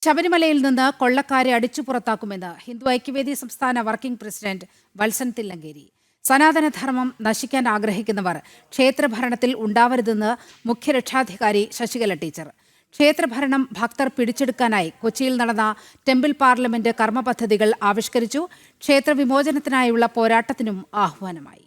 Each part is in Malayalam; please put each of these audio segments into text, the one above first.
ശബരിമലയിൽ നിന്ന് കൊള്ളക്കാരെ അടിച്ചു പുറത്താക്കുമെന്ന് ഹിന്ദു ഐക്യവേദി സംസ്ഥാന വർക്കിംഗ് പ്രസിഡന്റ് വത്സൻ തില്ലങ്കേരി. സനാതനധർമ്മം നശിക്കാൻ ആഗ്രഹിക്കുന്നവർ ക്ഷേത്രഭരണത്തിൽ ഉണ്ടാവരുതെന്ന് മുഖ്യരക്ഷാധികാരി ശശികല ടീച്ചർ. ക്ഷേത്രഭരണം ഭക്തർ പിടിച്ചെടുക്കാനായി കൊച്ചിയിൽ നടന്ന ടെമ്പിൾ പാർലമെന്റ് കർമ്മ പദ്ധതികൾ ആവിഷ്കരിച്ചു. ക്ഷേത്രവിമോചനത്തിനായുള്ള പോരാട്ടത്തിനും ആഹ്വാനമായി.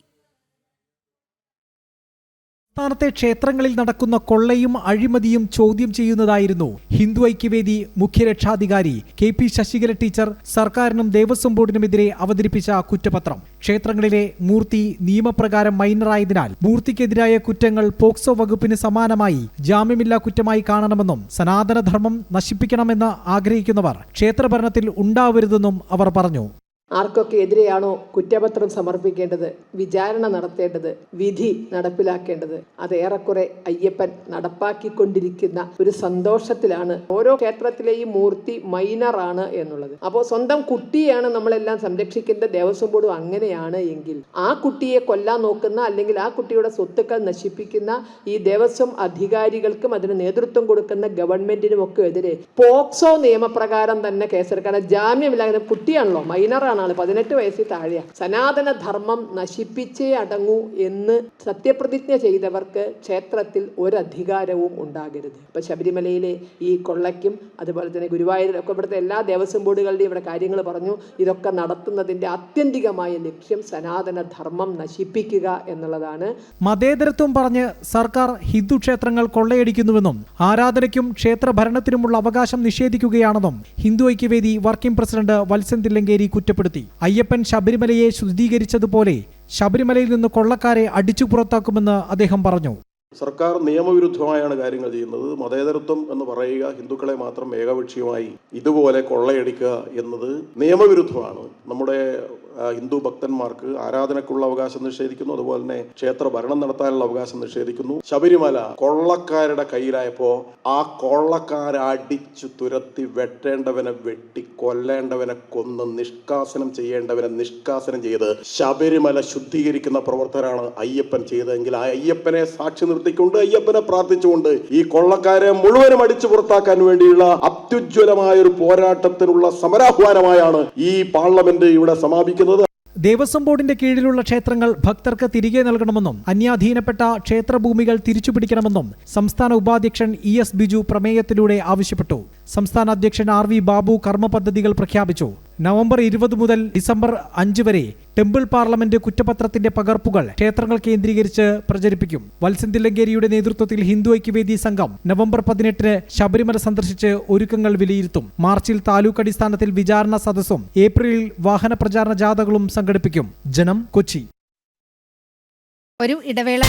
സംസ്ഥാനത്തെ ക്ഷേത്രങ്ങളിൽ നടക്കുന്ന കൊള്ളയും അഴിമതിയും ചോദ്യം ചെയ്യുന്നതായിരുന്നു ഹിന്ദു ഐക്യവേദി മുഖ്യരക്ഷാധികാരി KP ശശികല ടീച്ചർ സർക്കാരിനും ദേവസ്വം ബോർഡിനുമെതിരെ അവതരിപ്പിച്ച കുറ്റപത്രം. ക്ഷേത്രങ്ങളിലെ മൂർത്തി നിയമപ്രകാരം മൈനറായതിനാൽ മൂർത്തിക്കെതിരായ കുറ്റങ്ങൾ പോക്സോ വകുപ്പിന് സമാനമായി ജാമ്യമില്ലാ കുറ്റമായി കാണണമെന്നും സനാതനധർമ്മം നശിപ്പിക്കണമെന്ന് ആഗ്രഹിക്കുന്നവർ ക്ഷേത്രഭരണത്തിൽ ഉണ്ടാവരുതെന്നും അവർ പറഞ്ഞു. ആർക്കൊക്കെ എതിരെയാണോ കുറ്റപത്രം സമർപ്പിക്കേണ്ടത്, വിചാരണ നടത്തേണ്ടത്, വിധി നടപ്പിലാക്കേണ്ടത്, അത് ഏറെക്കുറെ അയ്യപ്പൻ നടപ്പാക്കിക്കൊണ്ടിരിക്കുന്ന ഒരു സന്തോഷത്തിലാണ്. ഓരോ ക്ഷേത്രത്തിലെയും മൂർത്തി മൈനറാണ് എന്നുള്ളത്. അപ്പോൾ സ്വന്തം കുട്ടിയാണ് നമ്മളെല്ലാം സംരക്ഷിക്കേണ്ടത്. ദേവസ്വം ബോർഡും അങ്ങനെയാണ് എങ്കിൽ ആ കുട്ടിയെ കൊല്ലാൻ നോക്കുന്ന അല്ലെങ്കിൽ ആ കുട്ടിയുടെ സ്വത്തുക്കൾ നശിപ്പിക്കുന്ന ഈ ദേവസ്വം അധികാരികൾക്കും അതിന് നേതൃത്വം കൊടുക്കുന്ന ഗവൺമെന്റിനും ഒക്കെ എതിരെ പോക്സോ നിയമപ്രകാരം തന്നെ കേസെടുക്കാൻ. ജാമ്യമില്ലാതെ കുട്ടിയാണല്ലോ, മൈനറാണ്, 18 വയസ്സിൽ താഴെയാ. സനാതനധർമ്മം നശിപ്പിച്ചേ അടങ്ങൂ എന്ന് സത്യപ്രതിജ്ഞ ചെയ്തവർക്ക് ക്ഷേത്രത്തിൽ ഒരധികാരവും ഉണ്ടാകരുത്. ഇപ്പൊ ശബരിമലയിലെ ഈ കൊള്ളയ്ക്കും അതുപോലെ തന്നെ ഗുരുവായൂരിലൊക്കെ ഇവിടുത്തെ എല്ലാ ദേവസ്വം ബോർഡുകളുടെയും ഇവിടെ കാര്യങ്ങൾ പറഞ്ഞു. ഇതൊക്കെ നടത്തുന്നതിന്റെ ആത്യന്തികമായ ലക്ഷ്യം സനാതനധർമ്മം നശിപ്പിക്കുക എന്നുള്ളതാണ്. മതേതരത്വം പറഞ്ഞ് സർക്കാർ ഹിന്ദു ക്ഷേത്രങ്ങൾ കൊള്ളയടിക്കുന്നുവെന്നും ആരാധനയ്ക്കും ക്ഷേത്രഭരണത്തിനുമുള്ള അവകാശം നിഷേധിക്കുകയാണെന്നും ഹിന്ദു ഐക്യവേദി വർക്കിംഗ് പ്രസിഡന്റ് വത്സൻ തില്ലങ്കേരി കുറ്റപ്പെടുത്തി. അയ്യപ്പൻ ശബരിമലയെ ശുദ്ധീകരിച്ചതുപോലെ ശബരിമലയിൽ നിന്ന് കൊള്ളക്കാരെ അടിച്ചു പുറത്താക്കുമെന്ന് അദ്ദേഹം പറഞ്ഞു. സർക്കാർ നിയമവിരുദ്ധമായാണ് കാര്യങ്ങൾ ചെയ്യുന്നത്. മതേതരത്വം എന്ന് പറയുക, ഹിന്ദുക്കളെ മാത്രം ഏകപക്ഷീയമായി ഇതുപോലെ കൊള്ളയടിക്കുക എന്നത് നിയമവിരുദ്ധമാണ്. നമ്മുടെ ഹിന്ദു ഭക്തന്മാർക്ക് ആരാധനക്കുള്ള അവകാശം നിഷേധിക്കുന്നു, അതുപോലെ തന്നെ ക്ഷേത്ര ഭരണം നടത്താനുള്ള അവകാശം നിഷേധിക്കുന്നു. ശബരിമല കൊള്ളക്കാരുടെ കയ്യിലായപ്പോൾ ആ കൊള്ളക്കാരെ അടിച്ചു തുരത്തി വെട്ടേണ്ടവനെ വെട്ടി, കൊല്ലേണ്ടവനെ കൊന്ന്, നിഷ്കാസനം ചെയ്യേണ്ടവനെ നിഷ്കാസനം ചെയ്ത് ശബരിമല ശുദ്ധീകരിക്കുന്ന പ്രവർത്തനമാണ് അയ്യപ്പൻ ചെയ്തതെങ്കിൽ ആ അയ്യപ്പനെ സാക്ഷി നിർത്തിക്കൊണ്ട്, അയ്യപ്പനെ പ്രാർത്ഥിച്ചുകൊണ്ട് ഈ കൊള്ളക്കാരെ മുഴുവനും അടിച്ചു പുറത്താക്കാൻ വേണ്ടിയുള്ള അത്യുജ്വലമായ ഒരു പോരാട്ടത്തിനുള്ള സമരാഹ്വാനമായാണ് ഈ പാർലമെന്റ് ഇവിടെ സമാപിക്കുന്നത്. ദേവസ്വം ബോർഡിന്റെ കീഴിലുള്ള ക്ഷേത്രങ്ങൾ ഭക്തർക്ക് തിരികെ നൽകണമെന്നും ക്ഷേത്രഭൂമികൾ ക്ഷേത്രഭൂമികൾ തിരിച്ചുപിടിക്കണമെന്നും സംസ്ഥാന ഉപാധ്യക്ഷൻ ES ബിജു പ്രമേയത്തിലൂടെ ആവശ്യപ്പെട്ടു. സംസ്ഥാന അധ്യക്ഷൻ RV ബാബു കർമ്മ പദ്ധതികൾ പ്രഖ്യാപിച്ചു. നവംബർ 20 മുതൽ ഡിസംബർ 5 വരെ ടെമ്പിൾ പാർലമെന്റ് കുറ്റപത്രത്തിന്റെ പകർപ്പുകൾ ക്ഷേത്രങ്ങൾ കേന്ദ്രീകരിച്ച് പ്രചരിപ്പിക്കും. വത്സൻ തില്ലങ്കേരിയുടെ നേതൃത്വത്തിൽ ഹിന്ദു ഐക്യവേദി സംഘം നവംബർ 18 ശബരിമല സന്ദർശിച്ച് ഒരുക്കങ്ങൾ വിലയിരുത്തും. മാർച്ചിൽ താലൂക്ക് അടിസ്ഥാനത്തിൽ വിചാരണ സദസ്സും ഏപ്രിലിൽ വാഹന പ്രചാരണ ജാഥകളും സംഘടിപ്പിക്കും. ജനം, കൊച്ചി. ഒരു ഇടവേള.